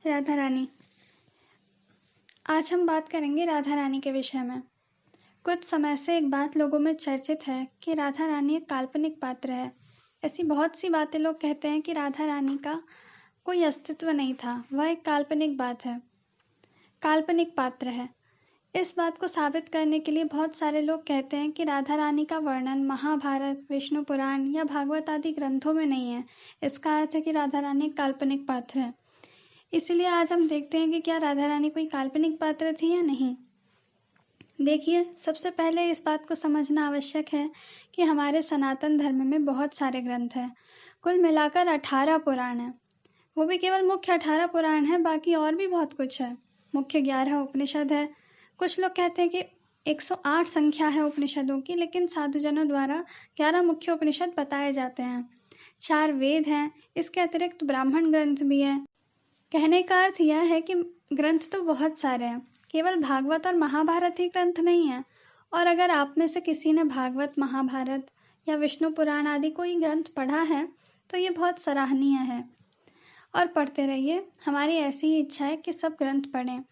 राधा रानी। आज हम बात करेंगे राधा रानी के विषय में। कुछ समय से एक बात लोगों में चर्चित है कि राधा रानी एक काल्पनिक पात्र है। ऐसी बहुत सी बातें लोग कहते हैं कि राधा रानी का कोई अस्तित्व नहीं था, वह एक काल्पनिक बात है, काल्पनिक पात्र है। इस बात को साबित करने के लिए बहुत सारे लोग कहते हैं कि राधा रानी का वर्णन महाभारत, विष्णु पुराण या भागवत आदि ग्रंथों में नहीं है। इसका अर्थ है कि राधा रानी एक काल्पनिक पात्र है। इसलिए आज हम देखते हैं कि क्या राधा रानी कोई काल्पनिक पात्र थी या नहीं। देखिए, सबसे पहले इस बात को समझना आवश्यक है कि हमारे सनातन धर्म में बहुत सारे ग्रंथ हैं। कुल मिलाकर 18 पुराण हैं। वो भी केवल मुख्य 18 पुराण हैं, बाकी और भी बहुत कुछ है। मुख्य 11 उपनिषद है। कुछ लोग कहते हैं कि 108 संख्या है उपनिषदों की, लेकिन साधुजनों द्वारा 11 मुख्य उपनिषद बताए जाते हैं। 4 वेद हैं। इसके अतिरिक्त ब्राह्मण ग्रंथ भी हैं। कहने का अर्थ यह है कि ग्रंथ तो बहुत सारे हैं, केवल भागवत और महाभारत ही ग्रंथ नहीं है। और अगर आप में से किसी ने भागवत, महाभारत या विष्णु पुराण आदि कोई ग्रंथ पढ़ा है तो ये बहुत सराहनीय है और पढ़ते रहिए। हमारी ऐसी ही इच्छा है कि सब ग्रंथ पढ़ें,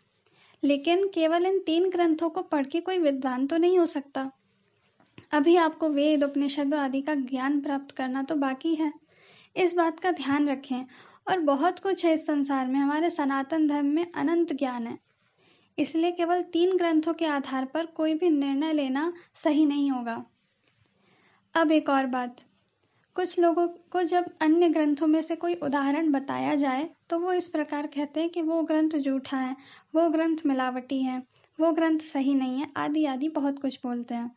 लेकिन केवल इन 3 ग्रंथों को पढ़ के कोई विद्वान तो नहीं हो सकता। अभी आपको वेद, उपनिषदों आदि का ज्ञान प्राप्त करना तो बाकी है। इस बात का ध्यान रखें। और बहुत कुछ है इस संसार में, हमारे सनातन धर्म में अनंत ज्ञान है। इसलिए केवल 3 ग्रंथों के आधार पर कोई भी निर्णय लेना सही नहीं होगा। अब एक और बात, कुछ लोगों को जब अन्य ग्रंथों में से कोई उदाहरण बताया जाए तो वो इस प्रकार कहते हैं कि वो ग्रंथ झूठा है, वो ग्रंथ मिलावटी है, वो ग्रंथ सही नहीं है, आदि आदि बहुत कुछ बोलते हैं।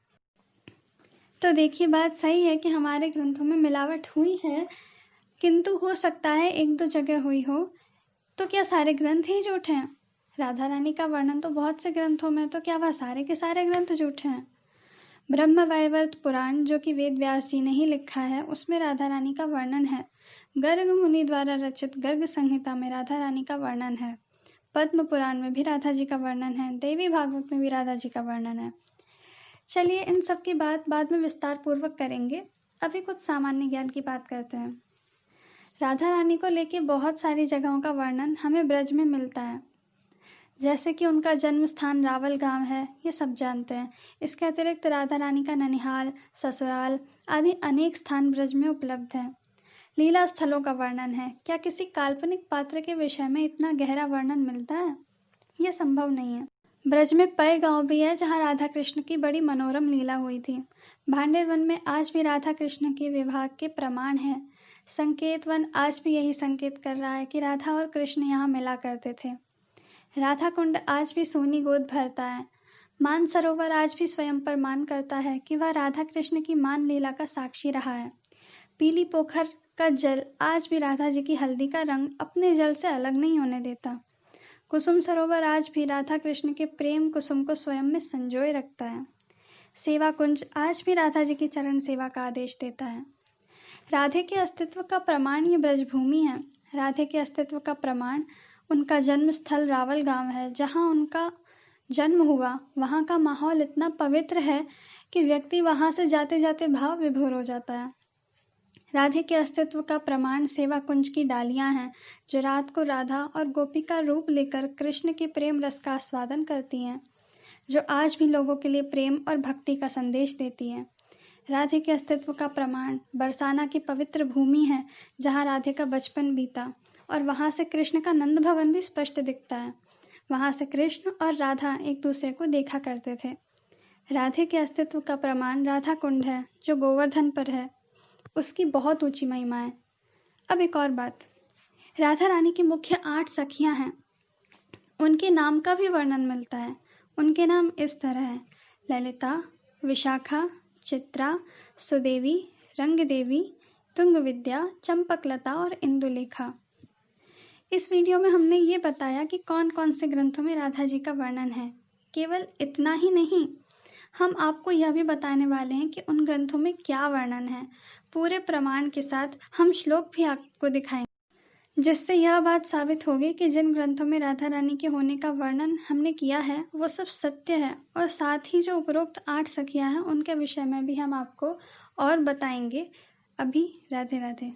तो देखिए, बात सही है कि हमारे ग्रंथों में मिलावट हुई है, किंतु हो सकता है 1-2 जगह हुई हो। तो क्या सारे ग्रंथ ही झूठे हैं? राधा रानी का वर्णन तो बहुत से ग्रंथों में, तो क्या वह सारे के सारे ग्रंथ झूठे हैं? ब्रह्म वैवर्त पुराण, जो कि वेद व्यास जी ने ही लिखा है, उसमें राधा रानी का वर्णन है। गर्ग मुनि द्वारा रचित गर्ग संहिता में राधा रानी का वर्णन है। पद्म पुराण में भी राधा जी का वर्णन है। देवी भागवत में भी राधा जी का वर्णन है। चलिए, इन सब की बात बाद में विस्तार पूर्वक करेंगे। अभी कुछ सामान्य ज्ञान की बात करते हैं। राधा रानी को लेके बहुत सारी जगहों का वर्णन हमें ब्रज में मिलता है, जैसे कि उनका जन्म स्थान रावल गांव है, ये सब जानते हैं। इसके अतिरिक्त राधा रानी का ननिहाल, ससुराल आदि अनेक स्थान ब्रज में उपलब्ध हैं। लीला स्थलों का वर्णन है। क्या किसी काल्पनिक पात्र के विषय में इतना गहरा वर्णन मिलता है? यह संभव नहीं है। ब्रज में पय गांव भी है, जहाँ राधा कृष्ण की बड़ी मनोरम लीला हुई थी। भांडेर वन में आज भी राधा कृष्ण के विवाह के प्रमाण है। संकेत वन आज भी यही संकेत कर रहा है कि राधा और कृष्ण यहाँ मिला करते थे। राधा कुंड आज भी सोनी गोद भरता है। मान सरोवर आज भी स्वयं पर मान करता है कि वह राधा कृष्ण की मान लीला का साक्षी रहा है। पीली पोखर का जल आज भी राधा जी की हल्दी का रंग अपने जल से अलग नहीं होने देता। कुसुम सरोवर आज भी राधा कृष्ण के प्रेम कुसुम को स्वयं में संजोए रखता है। सेवा कुंज आज भी राधा जी की चरण सेवा का आदेश देता है। राधे के अस्तित्व का प्रमाण ये ब्रजभूमि है। राधे के अस्तित्व का प्रमाण उनका जन्म स्थल रावल गांव है, जहां उनका जन्म हुआ। वहां का माहौल इतना पवित्र है कि व्यक्ति वहां से जाते जाते भाव विभोर हो जाता है। राधे के अस्तित्व का प्रमाण सेवा कुंज की डालियां हैं, जो रात को राधा और गोपी का रूप लेकर कृष्ण के प्रेम रस का आस्वादन करती हैं, जो आज भी लोगों के लिए प्रेम और भक्ति का संदेश देती हैं। राधे के अस्तित्व का प्रमाण बरसाना की पवित्र भूमि है, जहाँ राधे का बचपन बीता, और वहाँ से कृष्ण का नंद भवन भी स्पष्ट दिखता है। वहाँ से कृष्ण और राधा एक दूसरे को देखा करते थे। राधे के अस्तित्व का प्रमाण राधा कुंड है, जो गोवर्धन पर है। उसकी बहुत ऊंची महिमा है। अब एक और बात, राधा रानी की मुख्य 8 सखियां हैं। उनके नाम का भी वर्णन मिलता है। उनके नाम इस तरह है: ललिता, विशाखा, चित्रा, सुदेवी, रंगदेवी, तुंग विद्या, चंपकलता और इंदुलेखा। इस वीडियो में हमने ये बताया कि कौन कौन से ग्रंथों में राधा जी का वर्णन है। केवल इतना ही नहीं, हम आपको यह भी बताने वाले हैं कि उन ग्रंथों में क्या वर्णन है। पूरे प्रमाण के साथ हम श्लोक भी आपको दिखाएंगे, जिससे यह बात साबित होगी कि जिन ग्रंथों में राधा रानी के होने का वर्णन हमने किया है वो सब सत्य है। और साथ ही जो उपरोक्त 8 सखियां हैं उनके विषय में भी हम आपको और बताएंगे। अभी राधे राधे।